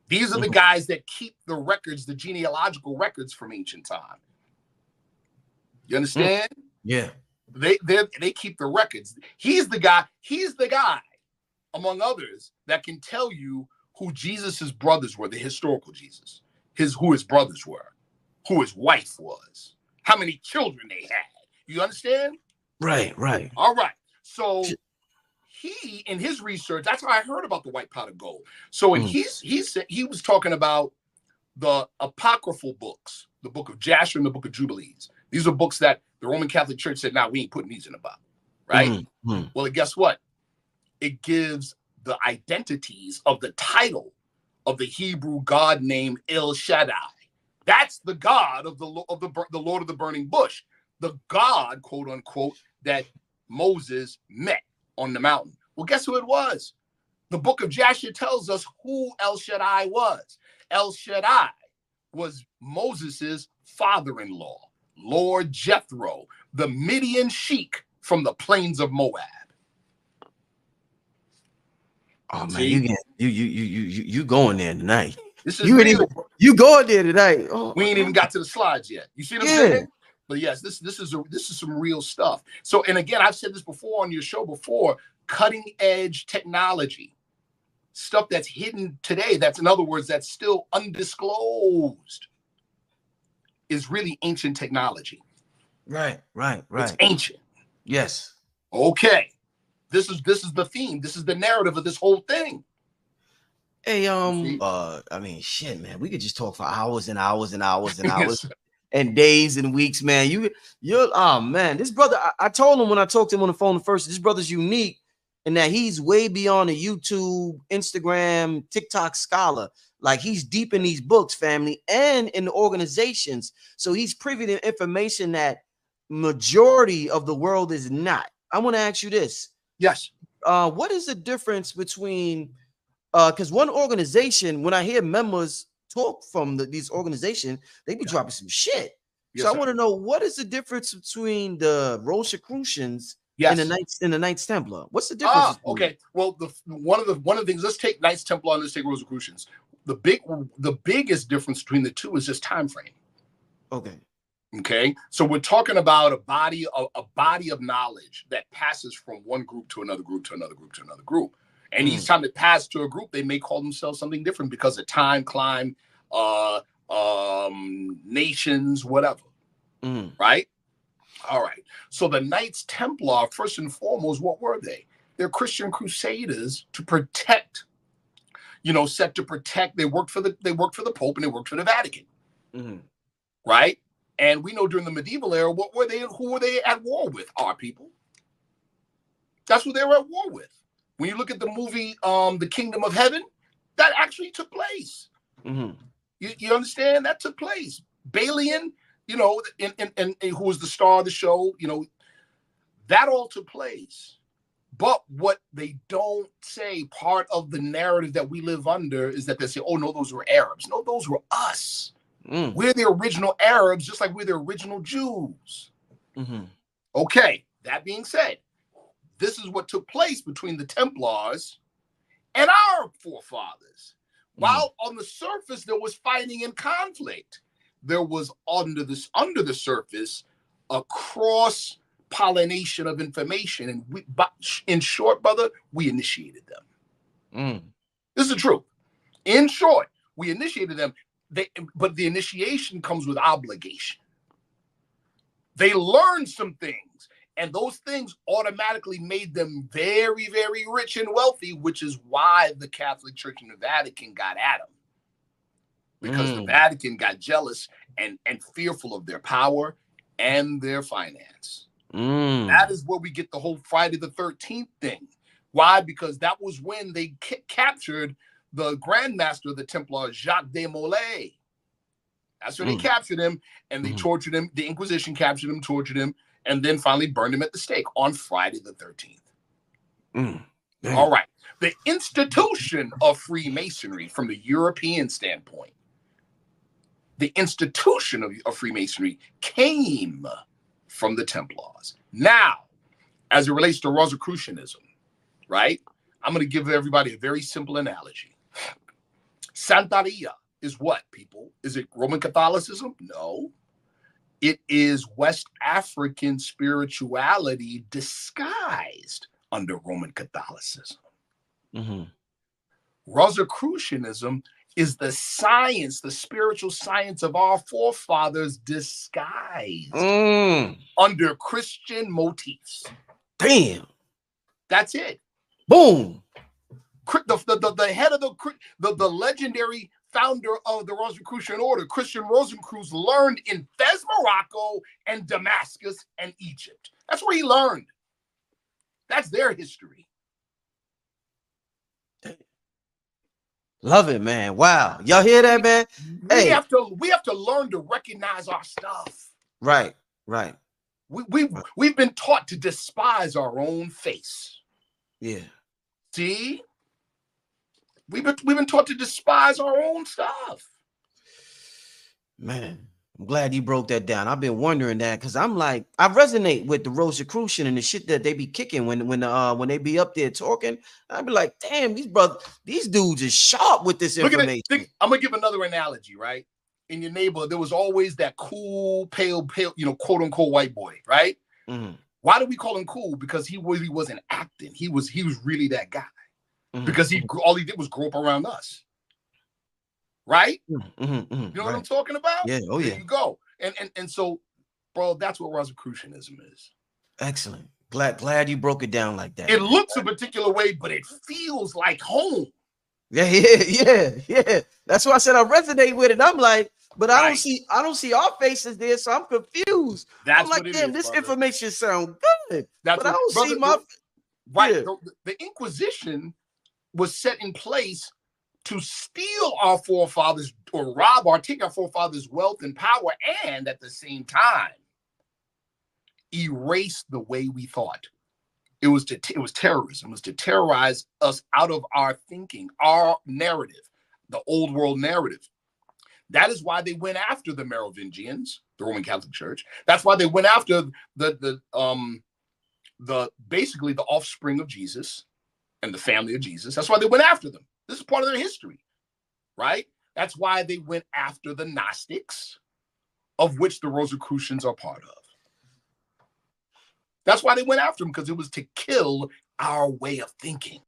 These are the guys that keep the records, the genealogical records from ancient time. You understand? Yeah. They keep the records. He's the guy, among others, that can tell you who Jesus's brothers were, the historical Jesus, who his brothers were, who his wife was, how many children they had. You understand? Right. All right. So he, in his research, that's how I heard about the white pot of gold. So in he was talking about the apocryphal books, the book of Jasher and the book of Jubilees. These are books that the Roman Catholic Church said, "Nah, we ain't putting these in the Bible." Right? Well, guess what? It gives the identities of the title of the Hebrew God named El Shaddai. That's the God of the Lord of the burning bush, the God, quote unquote, that Moses met on the mountain. Well, guess who it was? The book of Jasher tells us who El Shaddai was. El Shaddai was Moses's father-in-law, Lord Jethro, the Midian sheik from the plains of Moab. Oh man, you going there tonight? This is real. You going there tonight? Oh, we ain't even got to the slides yet. You see what I'm saying? But yes, this is some real stuff. So, and again, I've said this before on your show before, cutting edge technology, stuff that's hidden today, that's, in other words, that's still undisclosed, is really ancient technology. Right. It's ancient. Yes. Okay. This is the theme. This is the narrative of this whole thing. Hey, I mean, shit, man, we could just talk for hours and hours and hours and hours. And days and weeks, man. You're oh man, this brother, I told him when I talked to him on the phone first, this brother's unique in that he's way beyond a YouTube, Instagram, TikTok scholar. Like, he's deep in these books, family, and in the organizations. So he's privy to information that majority of the world is not. I want to ask you this. Yes. What is the difference between because one organization, when I hear members talk from these organizations, they be dropping some shit. Yes, so I want to know, what is the difference between the Rosicrucians and the Knights Templar? What's the difference? Okay. Well, one of the things, let's take Knights Templar and let's take Rosicrucians. The biggest difference between the two is just time frame. Okay. So we're talking about a body of knowledge that passes from one group to another group to another group to another group. And each time it passed to a group, they may call themselves something different because of time, climb, nations, whatever. Right? All right. So the Knights Templar, first and foremost, what were they? They're Christian crusaders to protect, set to protect. They worked for the Pope and they worked for the Vatican. Right? And we know during the medieval era, who were they at war with? Our people. That's what they were at war with. When you look at the movie, The Kingdom of Heaven, that actually took place. You understand? That took place. Balian, and who was the star of the show, that all took place. But what they don't say, part of the narrative that we live under, is that they say, oh, no, those were Arabs. No, those were us. We're the original Arabs, just like we're the original Jews. Okay, that being said, this is what took place between the Templars and our forefathers. While on the surface there was fighting and conflict, there was under the surface a cross-pollination of information. And in short, brother, we initiated them. This is the truth. In short, we initiated them. But the initiation comes with obligation. They learned some things, and those things automatically made them very, very rich and wealthy, which is why the Catholic Church and the Vatican got at them. Because the Vatican got jealous and fearful of their power and their finance. That is where we get the whole Friday the 13th thing. Why? Because that was when they captured the Grand Master of the Templars, Jacques de Molay. That's when they captured him, and they tortured him. The Inquisition captured him, tortured him, and then finally burned him at the stake on Friday the 13th. All right. The institution of Freemasonry, from the European standpoint, the institution of Freemasonry came from the Templars. Now, as it relates to Rosicrucianism, right? I'm going to give everybody a very simple analogy. Santeria is what, people? Is it Roman Catholicism? No. It is West African spirituality disguised under Roman Catholicism. Mm-hmm. Rosicrucianism is the science, the spiritual science of our forefathers disguised under Christian motifs. Damn. That's it. Boom. The head of the legendary founder of the Rosicrucian order, Christian Rosencreutz, learned in Fez, Morocco, and Damascus and Egypt. That's where he learned. That's their history. Love it, man. Wow. Y'all hear that, man? We have to learn to recognize our stuff. Right. We've been taught to despise our own face. Yeah. See? We've been taught to despise our own stuff. Man, I'm glad you broke that down. I've been wondering that because I'm like, I resonate with the Rosicrucian and the shit that they be kicking when they be up there talking. I'd be like, damn, these dudes are sharp with this information. I'm gonna give another analogy, right? In your neighborhood, there was always that cool, pale, quote unquote white boy, right? Mm-hmm. Why do we call him cool? Because he really wasn't acting. He was really that guy. Mm-hmm. Because all he did was grow up around us. Right? Mm-hmm, mm-hmm, you know what I'm talking about? Yeah. Oh, yeah. There you go. And so, bro, that's what Rosicrucianism is. Excellent. Glad you broke it down like that. It looks a particular way, but it feels like home. Yeah. That's why I said I resonate with it. I'm like, but I don't see our faces there, so I'm confused. I'm like, damn, this information sounds good. But I don't see my right. Yeah. The Inquisition was set in place to steal our forefathers or take our forefathers' wealth and power, and at the same time erase the way we thought. It was terrorism. It was to terrorize us out of our thinking, our narrative, the old world narrative. That is why they went after the Merovingians, the Roman Catholic Church. That's why they went after basically the offspring of Jesus and the family of Jesus. That's why they went after them. This is part of their history, right? That's why they went after the Gnostics, of which the Rosicrucians are part of. That's why they went after them, because it was to kill our way of thinking.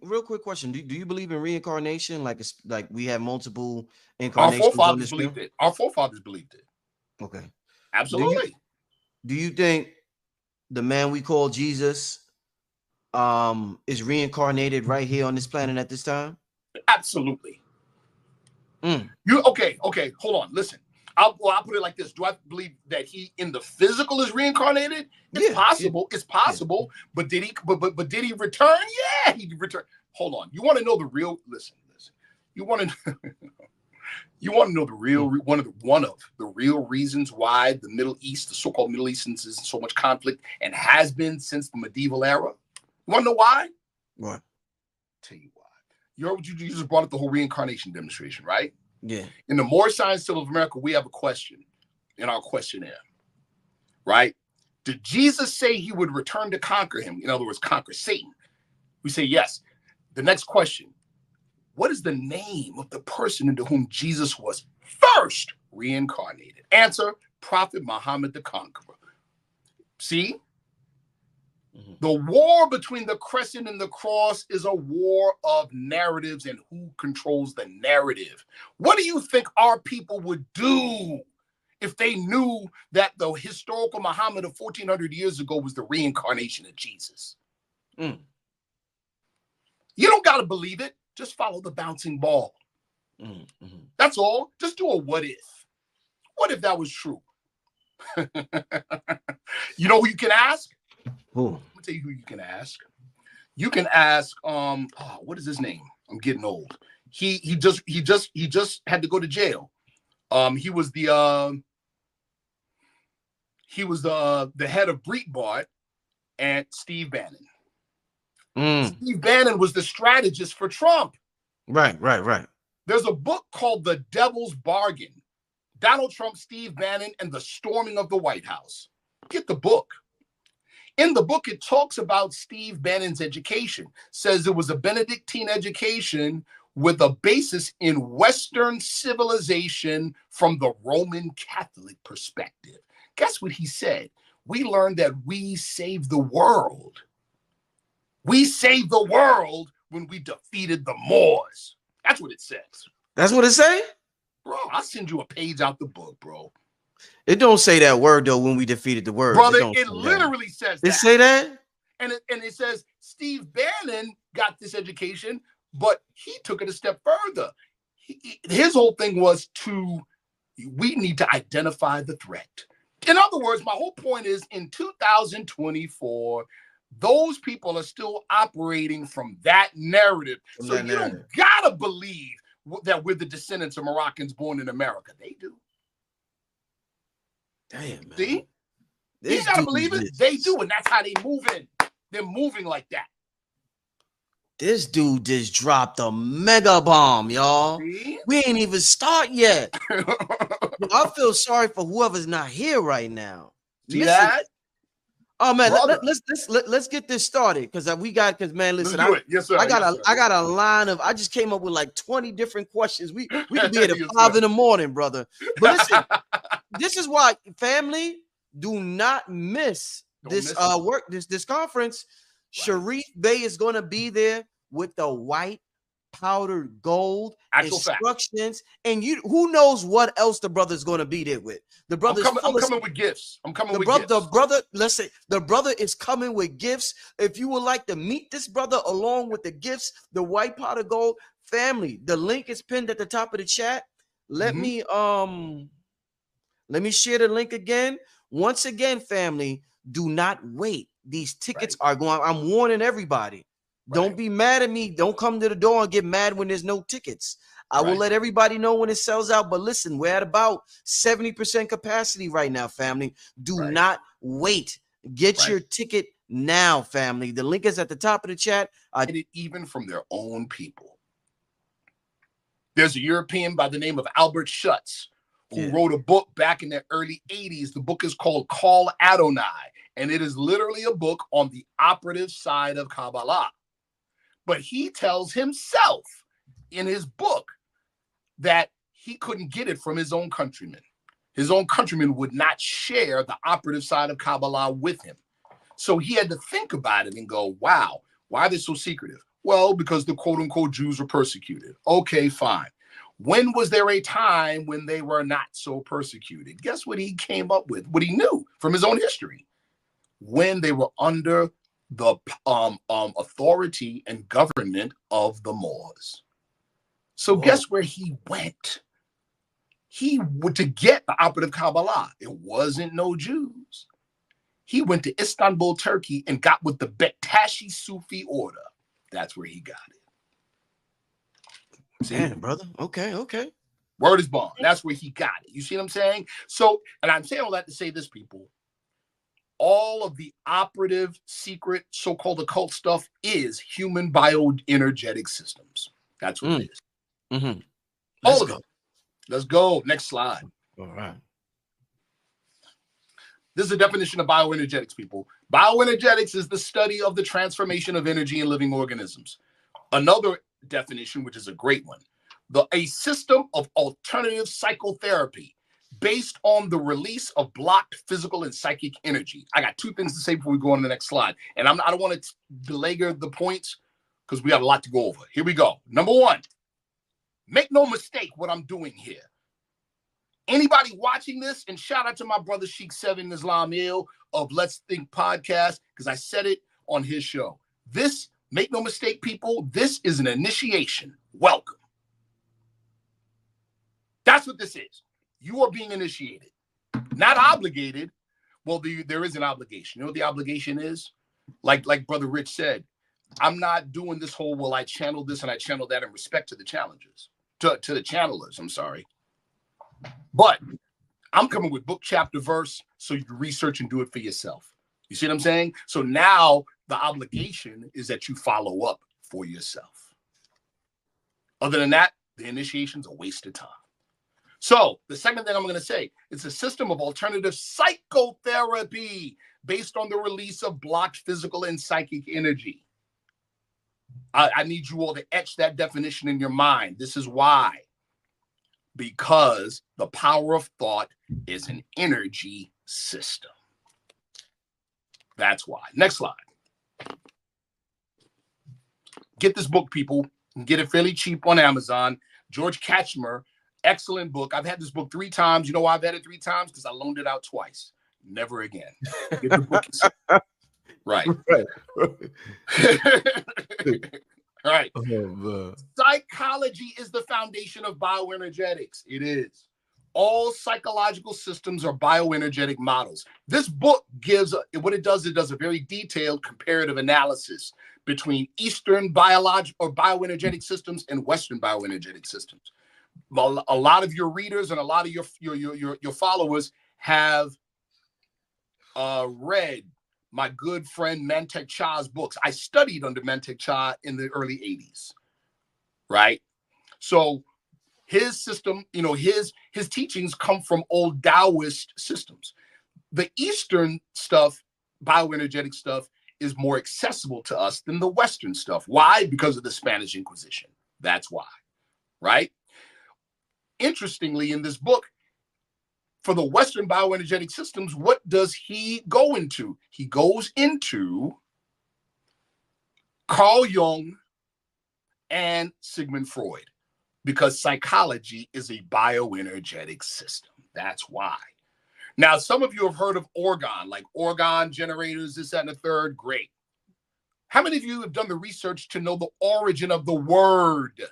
Real quick question: Do you believe in reincarnation? Like we have multiple incarnations? Our forefathers believed it. Our forefathers believed it. Okay, absolutely. Do you think the man we call Jesus is reincarnated right here on this planet at this time? Absolutely. Okay, hold on, listen. I'll put it like this. Do I believe that he in the physical is reincarnated? It's possible. Yeah. It's possible. But did he did he return? Yeah, he returned. Hold on. You want to know the real listen. You want to know the real one of the real reasons why the Middle East, the so-called Middle East, is in so much conflict and has been since the medieval era? You want to know why? What? Tell you why. You just brought up the whole reincarnation demonstration, right? Yeah. In the Moorish Science Seal of America, we have a question in our questionnaire, right? Did Jesus say he would return to conquer him? In other words, conquer Satan. We say yes. The next question: what is the name of the person into whom Jesus was first reincarnated? Answer: Prophet Muhammad the Conqueror. See? Mm-hmm. The war between the crescent and the cross is a war of narratives and who controls the narrative. What do you think our people would do if they knew that the historical Muhammad of 1400 years ago was the reincarnation of Jesus? You don't got to believe it. Just follow the bouncing ball. Mm-hmm. That's all. Just do a what if. What if that was true? You know who you can ask? Who? Let me tell you who you can ask. You can ask, what is his name? I'm getting old. He just had to go to jail. He was the head of Breitbart and Steve Bannon. Steve Bannon was the strategist for Trump. Right. There's a book called The Devil's Bargain. Donald Trump, Steve Bannon, and the Storming of the White House. Get the book. In the book, it talks about Steve Bannon's education, says it was a Benedictine education with a basis in Western civilization from the Roman Catholic perspective. Guess what he said? We learned that we saved the world. We saved the world when we defeated the Moors. That's what it says. That's what it say? Bro, I'll send you a page out the book, bro. It don't say that word, though, when we defeated the world. Brother, it literally says that. It say that? And it says Steve Bannon got this education, but he took it a step further. His whole thing was we need to identify the threat. In other words, my whole point is in 2024, those people are still operating from that narrative. So you don't gotta believe that we're the descendants of Moroccans born in America. They do. Damn, man. See? You gotta believe it. They do, and that's how they moving. They're moving like that. This dude just dropped a mega bomb, y'all. See? We ain't even start yet. I feel sorry for whoever's not here right now. See that? Oh man, let's get this started because man, listen, yes, sir. I got a line of. I just came up with like 20 different questions. We could be at 5 in the morning, brother. But listen, this is why, family, do not miss this conference. Right. Sharif Bey is going to be there with the white powdered gold instructions, and who knows what else the brother's going to be there with. The brother's I'm coming with gifts. The brother is coming with gifts. If you would like to meet this brother along with the gifts, the white powdered gold, family, the link is pinned at the top of the chat. Let me share the link again. Once again, family, do not wait. These tickets are going. I'm warning everybody. Don't be mad at me. Don't come to the door and get mad when there's no tickets. I will let everybody know when it sells out. But listen, we're at about 70% capacity right now, family. Do not wait. Get your ticket now, family. The link is at the top of the chat. Even from their own people. There's a European by the name of Albert Schutz who wrote a book back in the early 80s. The book is called Call Adonai, and it is literally a book on the operative side of Kabbalah. But he tells himself in his book that he couldn't get it from his own countrymen. His own countrymen would not share the operative side of Kabbalah with him. So he had to think about it and go, wow, why are they so secretive? Well, because the quote unquote Jews were persecuted. Okay, fine. When was there a time when they were not so persecuted? Guess what he came up with? What he knew from his own history. When they were under the authority and government of the Moors. So guess where he went? He went to get the operative Kabbalah. It wasn't no Jews. He went to Istanbul, Turkey, and got with the Bektashi Sufi order. That's where he got it. See? Damn, brother. Okay. Word is bond. That's where he got it. You see what I'm saying? So, and I'm saying all that to say this, people. All of the operative, secret, so-called occult stuff is human bioenergetic systems. That's what it is. Mm-hmm. All of them. Let's go. Next slide. All right. This is a definition of bioenergetics, people. Bioenergetics is the study of the transformation of energy in living organisms. Another definition, which is a great one, a system of alternative psychotherapy based on the release of blocked physical and psychic energy. I got two things to say before we go on to the next slide. And I don't want to belabor the points because we got a lot to go over. Here we go. Number one, make no mistake what I'm doing here. Anybody watching this, and shout out to my brother Sheikh 7 Islam Il of Let's Think Podcast, because I said it on his show. This, make no mistake, people, this is an initiation. Welcome. That's what this is. You are being initiated, not obligated. Well, there is an obligation. You know what the obligation is? Like Brother Rich said, I'm not doing this whole, well, I channel this and I channel that in respect to the challenges, to the channelers, I'm sorry. But I'm coming with book, chapter, verse, so you can research and do it for yourself. You see what I'm saying? So now the obligation is that you follow up for yourself. Other than that, the initiation's a waste of time. So the second thing I'm going to say, it's a system of alternative psychotherapy based on the release of blocked physical and psychic energy. I need you all to etch that definition in your mind. This is why. Because the power of thought is an energy system. That's why. Next slide. Get this book, people. You can get it fairly cheap on Amazon. George Kachmer, excellent book. I've had this book 3 times. You know why I've had it 3 times? Because I loaned it out twice. Never again. Get the book. Right. Right. Oh, psychology is the foundation of bioenergetics. It is. All psychological systems are bioenergetic models. This book gives, what it does a very detailed comparative analysis between Eastern biological or bioenergetic systems and Western bioenergetic systems. A lot of your readers and a lot of your followers have read my good friend Mantek Cha's books. I studied under Mantek Cha in the early 80s, right? So his system, you know, his teachings come from old Taoist systems. The Eastern stuff, bioenergetic stuff, is more accessible to us than the Western stuff. Why? Because of the Spanish Inquisition. That's why, right? Interestingly, in this book, for the Western bioenergetic systems, what does he go into? He goes into Carl Jung and Sigmund Freud, because psychology is a bioenergetic system. That's why. Now, some of you have heard of orgone, like orgone generators, this, that, and the third. Great. How many of you have done the research to know the origin of the word?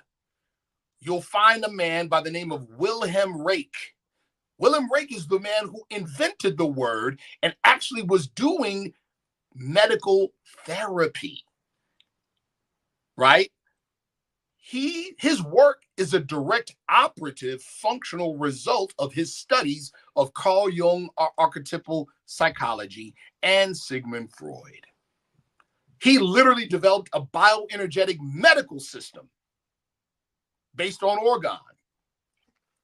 You'll find a man by the name of Wilhelm Reich. Wilhelm Reich is the man who invented the word and actually was doing medical therapy, right? His work is a direct operative functional result of his studies of Carl Jung, archetypal psychology, and Sigmund Freud. He literally developed a bioenergetic medical system based on orgone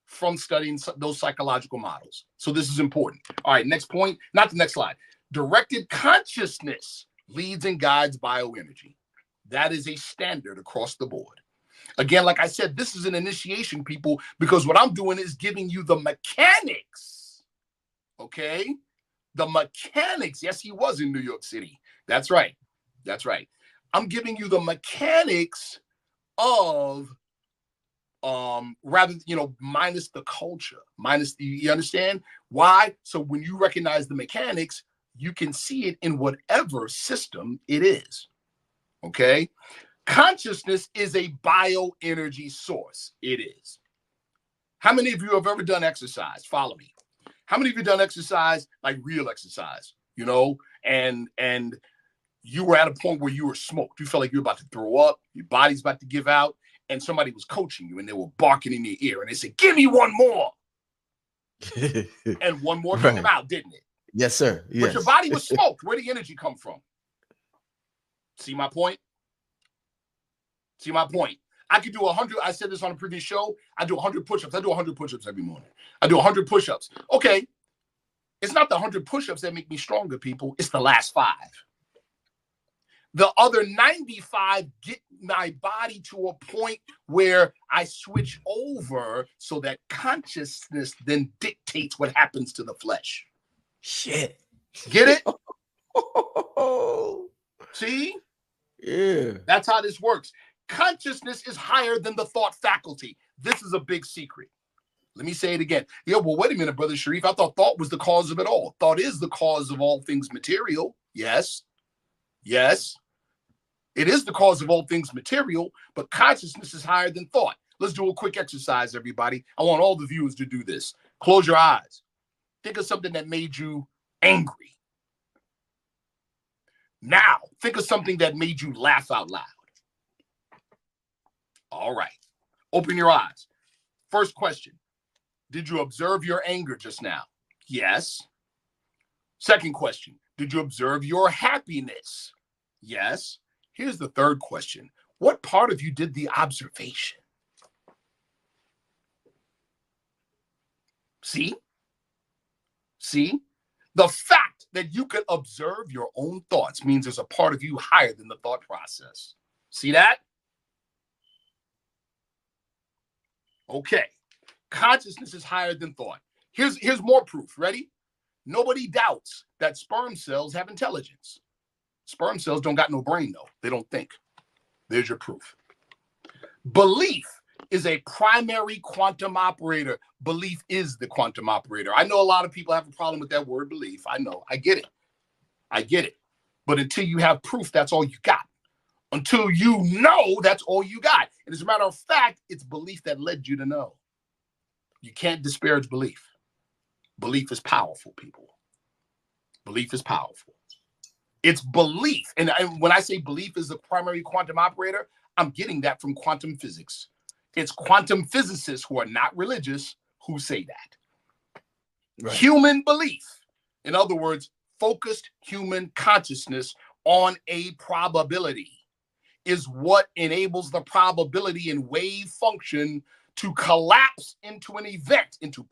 from studying those psychological models. So this is important. All right, next point, not the next slide. Directed consciousness leads and guides bioenergy. That is a standard across the board. Again, like I said, this is an initiation, people, because what I'm doing is giving you the mechanics, okay? The mechanics. Yes, he was in New York City. That's right. That's right. I'm giving you the mechanics of rather, minus the culture, minus the, you understand why? So when you recognize the mechanics, you can see it in whatever system it is. Okay. Consciousness is a bioenergy source. It is. How many of you have ever done exercise? Follow me. How many of you done exercise, like real exercise, and you were at a point where you were smoked. You felt like you were about to throw up. Your body's about to give out. And somebody was coaching you and they were barking in your ear and they said, give me one more. And one more came out, didn't it? Yes, sir. Yes. But your body was smoked. Where did the energy come from? See my point? See my point? I could do 100. I said this on a previous show. I do 100 push-ups. I do 100 push-ups every morning. I do 100 push-ups. Okay. It's not the 100 push-ups that make me stronger, people. It's the last 5. The other 95 get my body to a point where I switch over so that consciousness then dictates what happens to the flesh. Shit. Get it? See? Yeah. That's how this works. Consciousness is higher than the thought faculty. This is a big secret. Let me say it again. Yeah, well, wait a minute, Brother Sharif. I thought thought was the cause of it all. Thought is the cause of all things material. Yes. Yes. It is the cause of all things material, but consciousness is higher than thought. Let's do a quick exercise, everybody. I want all the viewers to do this. Close your eyes. Think of something that made you angry. Now, think of something that made you laugh out loud. All right. Open your eyes. First question. Did you observe your anger just now? Yes. Second question. Did you observe your happiness? Yes. Here's the third question. What part of you did the observation? See? See? The fact that you can observe your own thoughts means there's a part of you higher than the thought process. See that? Okay. Consciousness is higher than thought. Here's more proof. Ready? Nobody doubts that sperm cells have intelligence. Sperm cells don't got no brain, though. They don't think. There's your proof. Belief is a primary quantum operator. Belief is the quantum operator. I know a lot of people have a problem with that word belief. I know. I get it. I get it. But until you have proof, that's all you got. Until you know, that's all you got. And as a matter of fact, it's belief that led you to know. You can't disparage belief. Belief is powerful, people. Belief is powerful. It's belief. And when I say belief is the primary quantum operator, I'm getting that from quantum physics. It's quantum physicists who are not religious who say that. Right. Human belief, in other words, focused human consciousness on a probability, is what enables the probability in wave function to collapse into an event, into